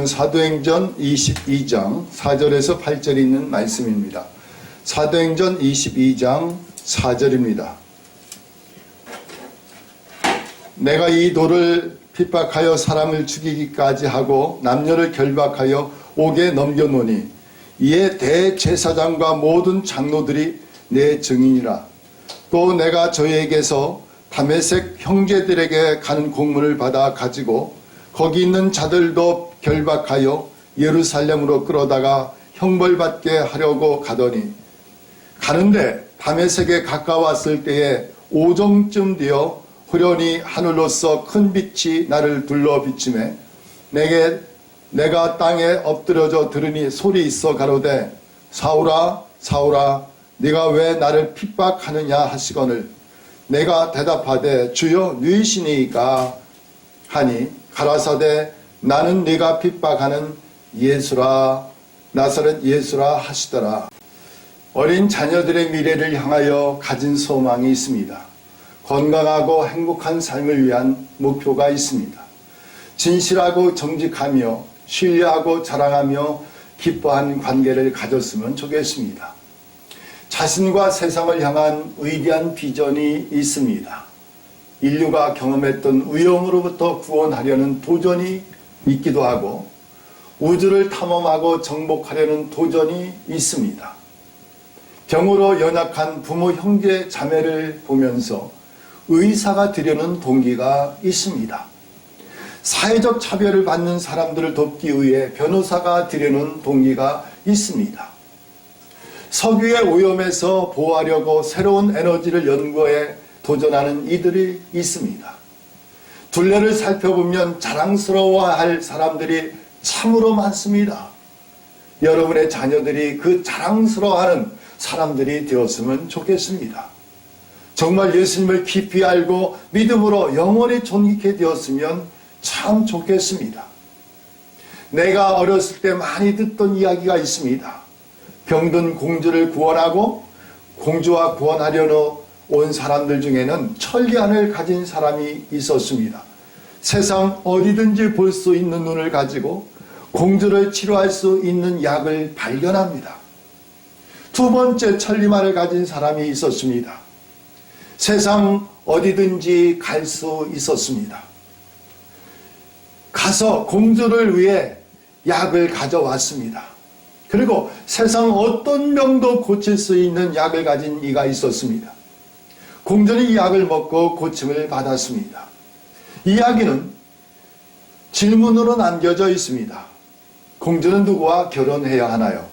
사도행전 22장 4절에서 8절이 있는 말씀입니다. 사도행전 22장 4절입니다. 내가 이 돌을 핍박하여 사람을 죽이기까지 하고 남녀를 결박하여 옥에 넘겨놓으니 이에 대제사장과 모든 장로들이 내 증인이라. 또 내가 저희에게서 다메섹 형제들에게 가는 공문을 받아 가지고 거기 있는 자들도 결박하여 예루살렘으로 끌어다가 형벌받게 하려고 가는데 다메섹에 가까웠을 때에 오정쯤 되어 후련히 하늘로서 큰 빛이 나를 둘러 비치매 내가 땅에 엎드려져 들으니 소리 있어 가로되 사울아 사울아 네가 왜 나를 핍박하느냐 하시거늘 내가 대답하되 주여 누이시니이까 하니 가라사대 나는 네가 핍박하는 예수라 나사렛 예수라 하시더라. 어린 자녀들의 미래를 향하여 가진 소망이 있습니다. 건강하고 행복한 삶을 위한 목표가 있습니다. 진실하고 정직하며 신뢰하고 자랑하며 기뻐한 관계를 가졌으면 좋겠습니다. 자신과 세상을 향한 위대한 비전이 있습니다. 인류가 경험했던 위험으로부터 구원하려는 도전이 있기도 하고 우주를 탐험하고 정복하려는 도전이 있습니다. 병으로 연약한 부모, 형제, 자매를 보면서 의사가 되려는 동기가 있습니다. 사회적 차별을 받는 사람들을 돕기 위해 변호사가 되려는 동기가 있습니다. 석유의 오염에서 보호하려고 새로운 에너지를 연구해 도전하는 이들이 있습니다. 둘레를 살펴보면 자랑스러워할 사람들이 참으로 많습니다. 여러분의 자녀들이 그 자랑스러워하는 사람들이 되었으면 좋겠습니다. 정말 예수님을 깊이 알고 믿음으로 영원히 존귀케 되었으면 참 좋겠습니다. 내가 어렸을 때 많이 듣던 이야기가 있습니다. 병든 공주를 구원하고 공주와 구원하려는 온 사람들 중에는 천리안을 가진 사람이 있었습니다. 세상 어디든지 볼 수 있는 눈을 가지고 공주를 치료할 수 있는 약을 발견합니다. 두 번째 천리만을 가진 사람이 있었습니다. 세상 어디든지 갈 수 있었습니다. 가서 공주를 위해 약을 가져왔습니다. 그리고 세상 어떤 병도 고칠 수 있는 약을 가진 이가 있었습니다. 공주는 이 약을 먹고 고침을 받았습니다. 이 이야기는 질문으로 남겨져 있습니다. 공주는 누구와 결혼해야 하나요?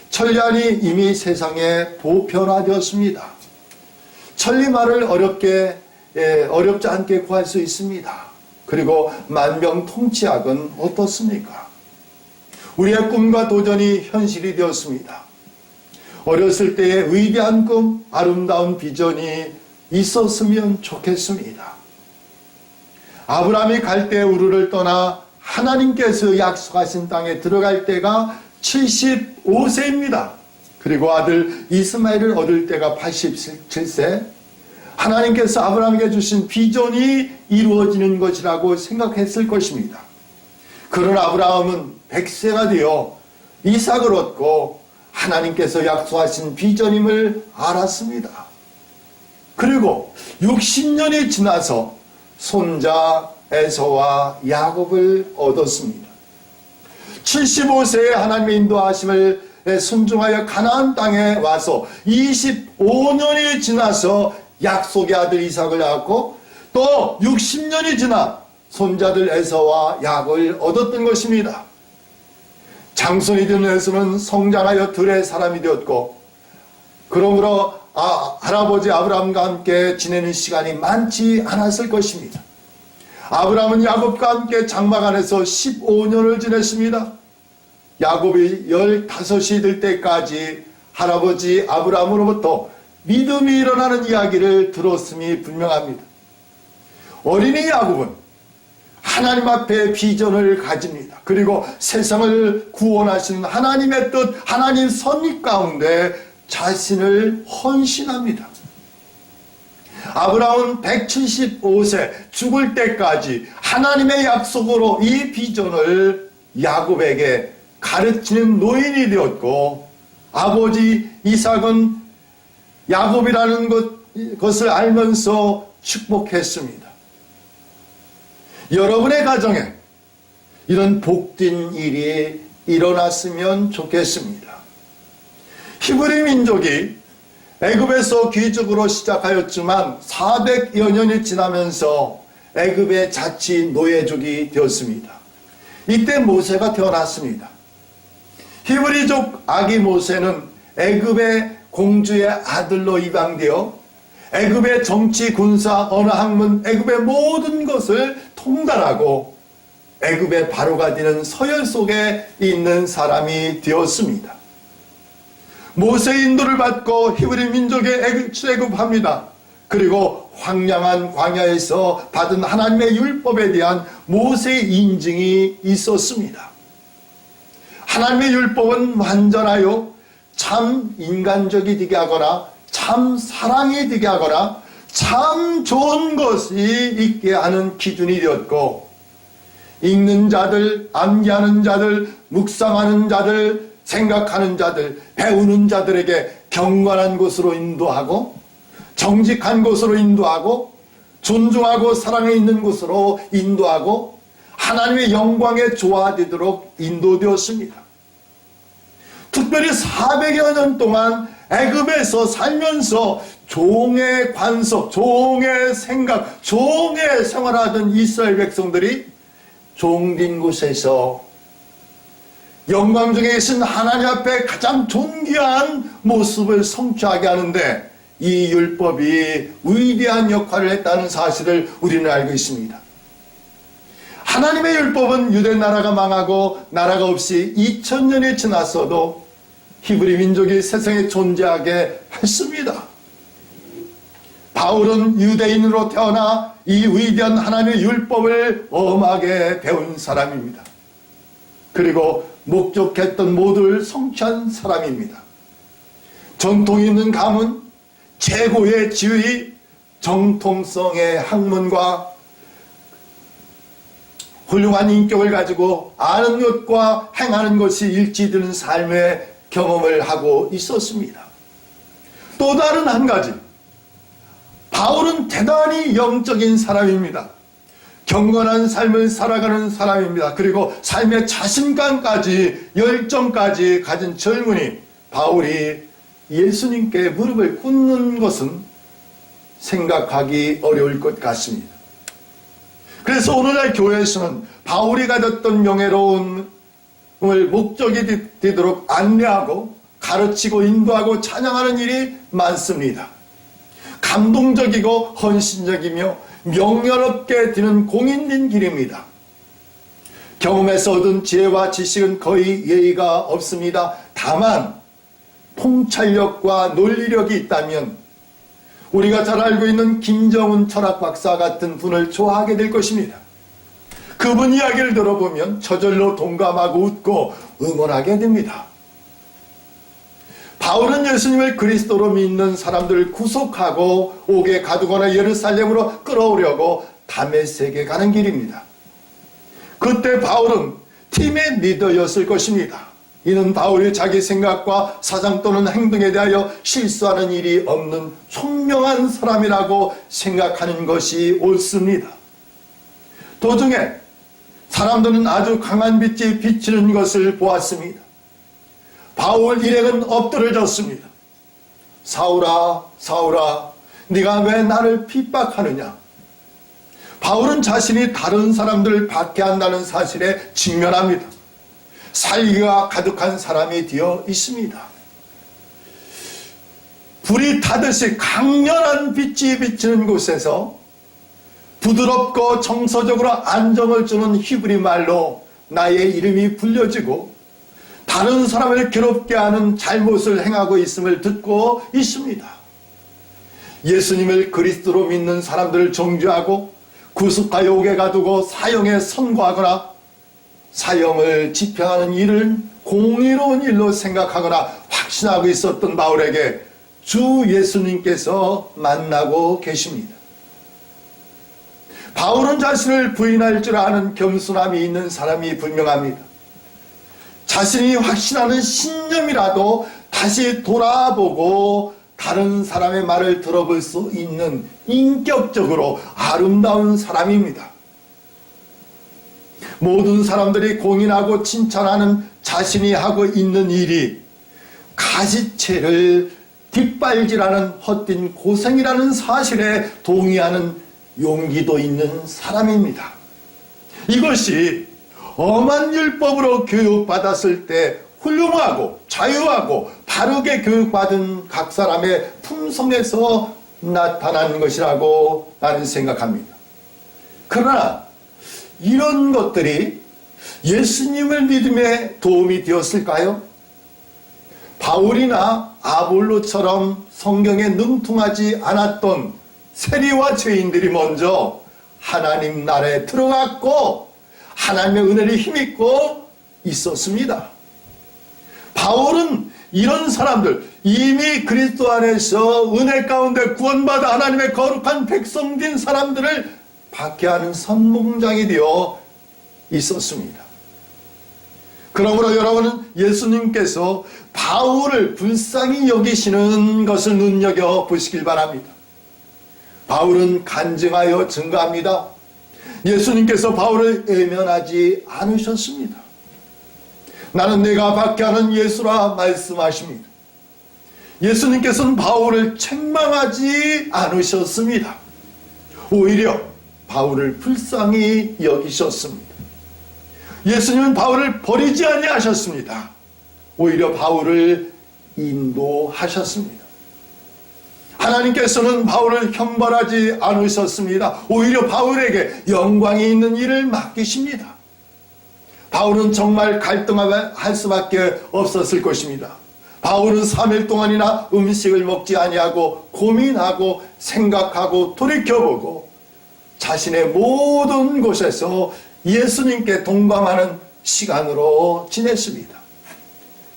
천리안이 이미 세상에 보편화되었습니다. 천리말을 어렵지 않게 구할 수 있습니다. 그리고 만병통치약은 어떻습니까? 우리의 꿈과 도전이 현실이 되었습니다. 어렸을 때의 위대한 꿈, 아름다운 비전이 있었으면 좋겠습니다. 아브라함이 갈대 우르를 떠나 하나님께서 약속하신 땅에 들어갈 때가 75세입니다. 그리고 아들 이스마엘을 얻을 때가 87세. 하나님께서 아브라함에게 주신 비전이 이루어지는 것이라고 생각했을 것입니다. 그러나 아브라함은 100세가 되어 이삭을 얻고 하나님께서 약속하신 비전임을 알았습니다. 그리고 60년이 지나서 손자 에서와 야곱을 얻었습니다. 75세에 하나님의 인도하심을 순종하여 가나안 땅에 와서 25년이 지나서 약속의 아들 이삭을 낳았고 또 60년이 지나 손자들 에서와 야곱을 얻었던 것입니다. 장손이 된 에서는 성장하여 들의 사람이 되었고 그러므로 할아버지 아브라함과 함께 지내는 시간이 많지 않았을 것입니다. 아브라함은 야곱과 함께 장막안에서 15년을 지냈습니다. 야곱이 15이 될 때까지 할아버지 아브라함으로부터 믿음이 일어나는 이야기를 들었음이 분명합니다. 어린이 야곱은 하나님 앞에 비전을 가집니다. 그리고 세상을 구원하시는 하나님의 뜻, 하나님 섭리 가운데 자신을 헌신합니다. 아브라함은 175세 죽을 때까지 하나님의 약속으로 이 비전을 야곱에게 가르치는 노인이 되었고, 아버지 이삭은 야곱이라는 것을 알면서 축복했습니다. 여러분의 가정에 이런 복된 일이 일어났으면 좋겠습니다. 히브리 민족이 애굽에서 귀족으로 시작하였지만 400여 년이 지나면서 애굽의 자치 노예족이 되었습니다. 이때 모세가 태어났습니다. 히브리족 아기 모세는 애굽의 공주의 아들로 입양되어 애굽의 정치, 군사, 언어, 학문, 애굽의 모든 것을 통달하고 애굽의 바로가 되는 서열 속에 있는 사람이 되었습니다. 모세의 인도를 받고 히브리 민족에 출애굽합니다. 그리고 황량한 광야에서 받은 하나님의 율법에 대한 모세의 인증이 있었습니다. 하나님의 율법은 완전하여 참 인간적이 되게 하거나 참 사랑이 되게 하거나 참 좋은 것이 있게 하는 기준이 되었고, 읽는 자들, 암기하는 자들, 묵상하는 자들, 생각하는 자들, 배우는 자들에게 경건한 곳으로 인도하고 정직한 곳으로 인도하고 존중하고 사랑에 있는 곳으로 인도하고 하나님의 영광에 조화되도록 인도되었습니다. 특별히 400여 년 동안 애굽에서 살면서 종의 관습, 종의 생각, 종의 생활하던 이스라엘 백성들이 종된 곳에서 영광 중에 계신 하나님 앞에 가장 존귀한 모습을 성취하게 하는데 이 율법이 위대한 역할을 했다는 사실을 우리는 알고 있습니다. 하나님의 율법은 유대 나라가 망하고 나라가 없이 2000년이 지났어도 히브리 민족이 세상에 존재하게 했습니다. 바울은 유대인으로 태어나 이 위대한 하나님의 율법을 엄하게 배운 사람입니다. 그리고 목적했던 모두를 성취한 사람입니다. 전통 있는 가문, 최고의 지위, 정통성의 학문과 훌륭한 인격을 가지고 아는 것과 행하는 것이 일치되는 삶의 경험을 하고 있었습니다. 또 다른 한 가지, 바울은 대단히 영적인 사람입니다. 경건한 삶을 살아가는 사람입니다. 그리고 삶의 자신감까지 열정까지 가진 젊은이 바울이 예수님께 무릎을 꿇는 것은 생각하기 어려울 것 같습니다. 그래서 오늘날 교회에서는 바울이 가졌던 명예로움을 목적이 되도록 안내하고 가르치고 인도하고 찬양하는 일이 많습니다. 감동적이고 헌신적이며 명예롭게 드는 공인된 길입니다. 경험에서 얻은 지혜와 지식은 거의 예의가 없습니다. 다만 통찰력과 논리력이 있다면 우리가 잘 알고 있는 김정은 철학 박사 같은 분을 좋아하게 될 것입니다. 그분 이야기를 들어보면 저절로 동감하고 웃고 응원하게 됩니다. 바울은 예수님을 그리스도로 믿는 사람들을 구속하고 옥에 가두거나 예루살렘으로 끌어오려고 다메섹에 가는 길입니다. 그때 바울은 팀의 리더였을 것입니다. 이는 바울이 자기 생각과 사상 또는 행동에 대하여 실수하는 일이 없는 총명한 사람이라고 생각하는 것이 옳습니다. 도중에 사람들은 아주 강한 빛이 비치는 것을 보았습니다. 바울 일행은 엎드려졌습니다. 사울아, 사울아, 네가 왜 나를 핍박하느냐? 바울은 자신이 다른 사람들을 박해한다는 사실에 직면합니다. 살기가 가득한 사람이 되어 있습니다. 불이 타듯이 강렬한 빛이 비치는 곳에서 부드럽고 정서적으로 안정을 주는 히브리 말로 나의 이름이 불려지고 다른 사람을 괴롭게 하는 잘못을 행하고 있음을 듣고 있습니다. 예수님을 그리스도로 믿는 사람들을 정죄하고 구속하여 옥에 가두고 사형에 선고하거나 사형을 집행하는 일을 공의로운 일로 생각하거나 확신하고 있었던 바울에게 주 예수님께서 만나고 계십니다. 바울은 자신을 부인할 줄 아는 겸손함이 있는 사람이 분명합니다. 자신이 확신하는 신념이라도 다시 돌아보고 다른 사람의 말을 들어볼 수 있는 인격적으로 아름다운 사람입니다. 모든 사람들이 공인하고 칭찬하는 자신이 하고 있는 일이 가시채를 뒷발질하는 헛된 고생이라는 사실에 동의하는 용기도 있는 사람입니다. 이것이 엄한 율법으로 교육받았을 때 훌륭하고 자유하고 바르게 교육받은 각 사람의 품성에서 나타나는 것이라고 나는 생각합니다. 그러나 이런 것들이 예수님을 믿음에 도움이 되었을까요? 바울이나 아볼로처럼 성경에 능통하지 않았던 세리와 죄인들이 먼저 하나님 나라에 들어갔고 하나님의 은혜를 힘입고 있었습니다. 바울은 이런 사람들, 이미 그리스도 안에서 은혜 가운데 구원받아 하나님의 거룩한 백성된 사람들을 박해하는 선봉장이 되어 있었습니다. 그러므로 여러분은 예수님께서 바울을 불쌍히 여기시는 것을 눈여겨보시길 바랍니다. 바울은 간증하여 증거합니다. 예수님께서 바울을 외면하지 않으셨습니다. 나는 내가 박해하는 예수라 말씀하십니다. 예수님께서는 바울을 책망하지 않으셨습니다. 오히려 바울을 불쌍히 여기셨습니다. 예수님은 바울을 버리지 아니하셨습니다. 오히려 바울을 인도하셨습니다. 하나님께서는 바울을 형벌하지 않으셨습니다. 오히려 바울에게 영광이 있는 일을 맡기십니다. 바울은 정말 갈등할 수밖에 없었을 것입니다. 바울은 3일 동안이나 음식을 먹지 아니하고 고민하고 생각하고 돌이켜보고 자신의 모든 곳에서 예수님께 동감하는 시간으로 지냈습니다.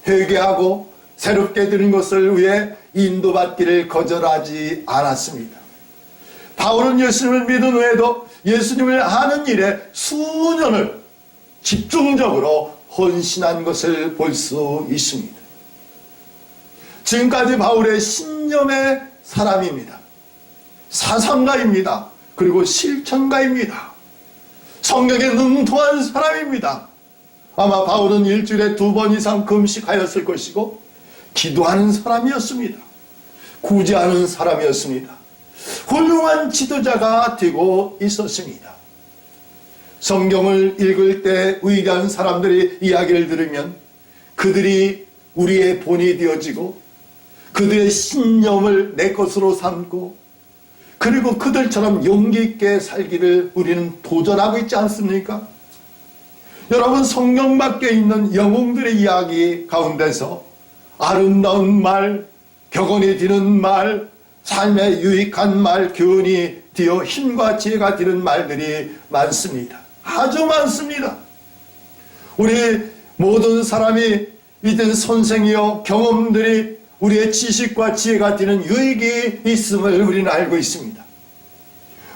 회개하고 새롭게 드린 것을 위해 인도받기를 거절하지 않았습니다. 바울은 예수님을 믿은 후에도 예수님을 아는 일에 수년을 집중적으로 헌신한 것을 볼 수 있습니다. 지금까지 바울의 신념의 사람입니다. 사상가입니다. 그리고 실천가입니다. 성경에 능통한 사람입니다. 아마 바울은 일주일에 2번 이상 금식하였을 것이고 기도하는 사람이었습니다. 구제하는 사람이었습니다. 훌륭한 지도자가 되고 있었습니다. 성경을 읽을 때 위대한 사람들의 이야기를 들으면 그들이 우리의 본이 되어지고 그들의 신념을 내 것으로 삼고 그리고 그들처럼 용기 있게 살기를 우리는 도전하고 있지 않습니까? 여러분, 성경 밖에 있는 영웅들의 이야기 가운데서 아름다운 말, 격언이 드는 말, 삶에 유익한 말, 교훈이 되어 힘과 지혜가 되는 말들이 많습니다. 아주 많습니다. 우리 모든 사람이 이든 선생이요 경험들이 우리의 지식과 지혜가 되는 유익이 있음을 우리는 알고 있습니다.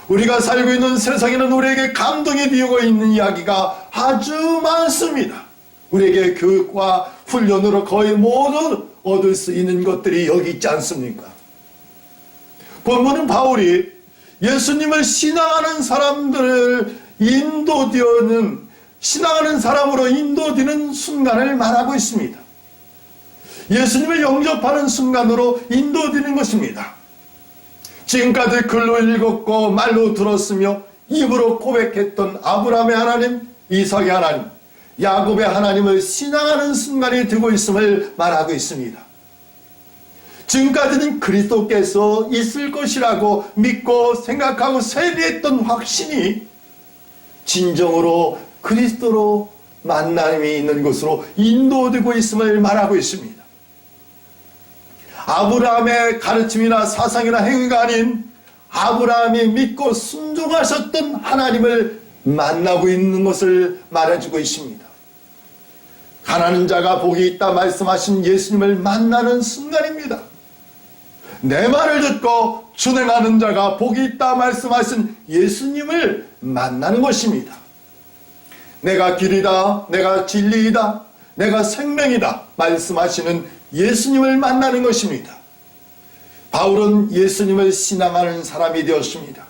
우리가 살고 있는 세상에는 우리에게 감동이 되고 있는 이야기가 아주 많습니다. 우리에게 교육과 훈련으로 거의 모두 얻을 수 있는 것들이 여기 있지 않습니까? 본문은 바울이 예수님을 신앙하는 사람들을 신앙하는 사람으로 인도되는 순간을 말하고 있습니다. 예수님을 영접하는 순간으로 인도되는 것입니다. 지금까지 글로 읽었고 말로 들었으며 입으로 고백했던 아브라함의 하나님, 이삭의 하나님, 야곱의 하나님을 신앙하는 순간이 되고 있음을 말하고 있습니다. 지금까지는 그리스도께서 있을 것이라고 믿고 생각하고 세리했던 확신이 진정으로 그리스도로 만남이 있는 것으로 인도되고 있음을 말하고 있습니다. 아브라함의 가르침이나 사상이나 행위가 아닌 아브라함이 믿고 순종하셨던 하나님을 만나고 있는 것을 말해주고 있습니다. 가난한 자가 복이 있다 말씀하신 예수님을 만나는 순간입니다. 내 말을 듣고 준행하는 자가 복이 있다 말씀하신 예수님을 만나는 것입니다. 내가 길이다, 내가 진리이다, 내가 생명이다 말씀하시는 예수님을 만나는 것입니다. 바울은 예수님을 신앙하는 사람이 되었습니다.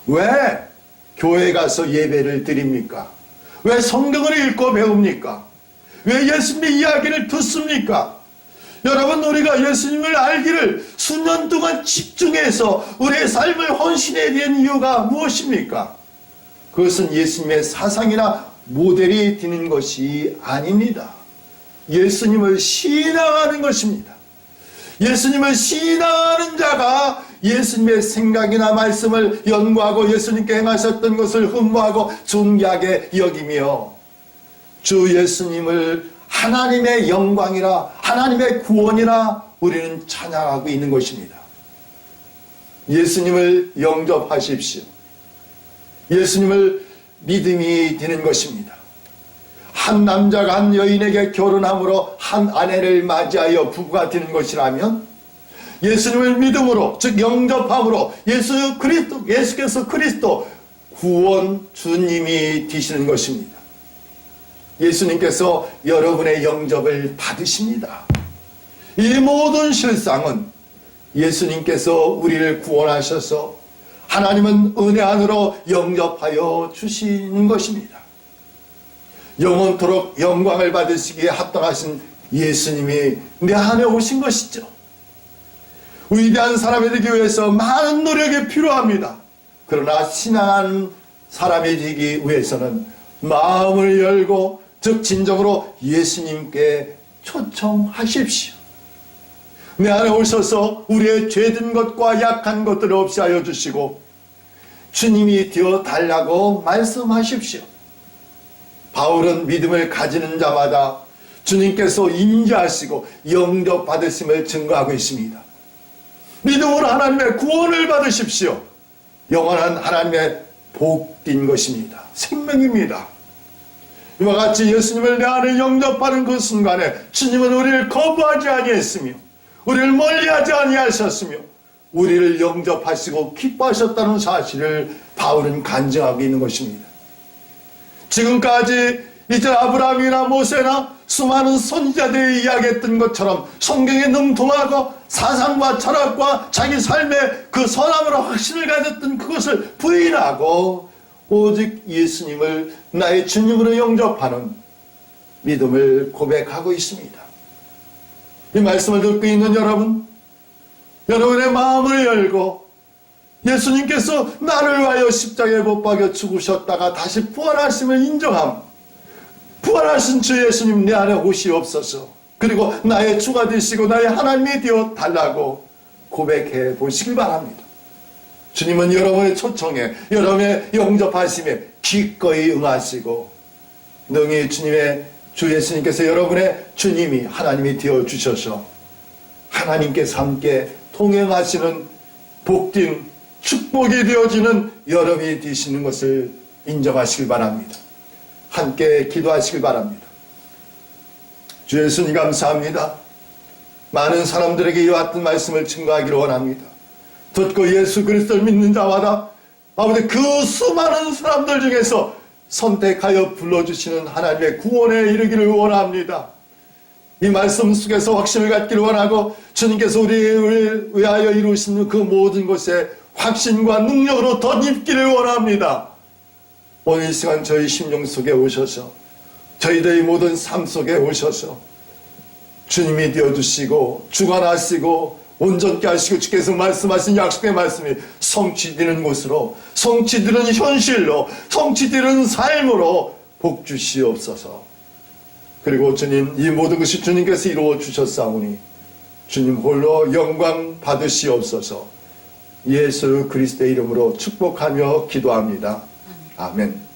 왜 교회 가서 예배를 드립니까? 왜 성경을 읽고 배웁니까? 왜 예수님의 이야기를 듣습니까? 여러분, 우리가 예수님을 알기를 수년 동안 집중해서 우리의 삶을 헌신해야 되는 이유가 무엇입니까? 그것은 예수님의 사상이나 모델이 되는 것이 아닙니다. 예수님을 신앙하는 것입니다. 예수님을 신앙하는 자가 예수님의 생각이나 말씀을 연구하고 예수님께 행하셨던 것을 흠모하고 존귀하게 여기며 주 예수님을 하나님의 영광이라 하나님의 구원이라 우리는 찬양하고 있는 것입니다. 예수님을 영접하십시오. 예수님을 믿음이 되는 것입니다. 한 남자가 한 여인에게 결혼함으로 한 아내를 맞이하여 부부가 되는 것이라면 예수님을 믿음으로 즉 영접함으로 예수께서 그리스도 구원 주님이 되시는 것입니다. 예수님께서 여러분의 영접을 받으십니다. 이 모든 실상은 예수님께서 우리를 구원하셔서 하나님은 은혜 안으로 영접하여 주시는 것입니다. 영원토록 영광을 받으시기에 합당하신 예수님이 내 안에 오신 것이죠. 위대한 사람이 되기 위해서 많은 노력이 필요합니다. 그러나 신앙한 사람이 되기 위해서는 마음을 열고 즉 진정으로 예수님께 초청하십시오. 내 안에 오셔서 우리의 죄든 것과 약한 것들을 없이 하여 주시고 주님이 되어 달라고 말씀하십시오. 바울은 믿음을 가지는 자마다 주님께서 임재하시고 영접받으심을 증거하고 있습니다. 믿음으로 하나님의 구원을 받으십시오. 영원한 하나님의 복된 것입니다. 생명입니다. 이와 같이 예수님을 내 안에 영접하는 그 순간에 주님은 우리를 거부하지 아니했으며 우리를 멀리하지 아니하셨으며 우리를 영접하시고 기뻐하셨다는 사실을 바울은 간증하고 있는 것입니다. 지금까지 이제 아브라함이나 모세나 수많은 선지자들이 이야기했던 것처럼 성경에 능통하고 사상과 철학과 자기 삶의 그 선함으로 확신을 가졌던 그것을 부인하고 오직 예수님을 나의 주님으로 영접하는 믿음을 고백하고 있습니다. 이 말씀을 듣고 있는 여러분, 여러분의 마음을 열고 예수님께서 나를 위하여 십자가에 못 박여 죽으셨다가 다시 부활하심을 인정함, 부활하신 주 예수님 내 안에 오시옵소서. 그리고 나의 주가 되시고 나의 하나님이 되어 달라고 고백해 보시길 바랍니다. 주님은 여러분의 초청에, 여러분의 영접하심에 기꺼이 응하시고 능히 주님의 주 예수님께서 여러분의 주님이 하나님이 되어 주셔서 하나님께서 함께 통행하시는 복된 축복이 되어지는 여러분이 되시는 것을 인정하시길 바랍니다. 함께 기도하시길 바랍니다. 주 예수님 감사합니다. 많은 사람들에게 이와 같은 말씀을 증거하기를 원합니다. 듣고 예수 그리스도를 믿는 자마다 아버지 그 수많은 사람들 중에서 선택하여 불러주시는 하나님의 구원에 이르기를 원합니다. 이 말씀 속에서 확신을 갖기를 원하고 주님께서 우리를 위하여 이루시는 그 모든 것에 확신과 능력으로 덧입기를 원합니다. 오늘 이 시간 저희 심령 속에 오셔서 저희들의 모든 삶 속에 오셔서 주님이 되어주시고 주관하시고 온전케 하시고 주께서 말씀하신 약속의 말씀이 성취되는 곳으로, 성취되는 현실로, 성취되는 삶으로 복 주시옵소서. 그리고 주님, 이 모든 것이 주님께서 이루어 주셨사오니 주님 홀로 영광 받으시옵소서. 예수 그리스도의 이름으로 축복하며 기도합니다. 아멘.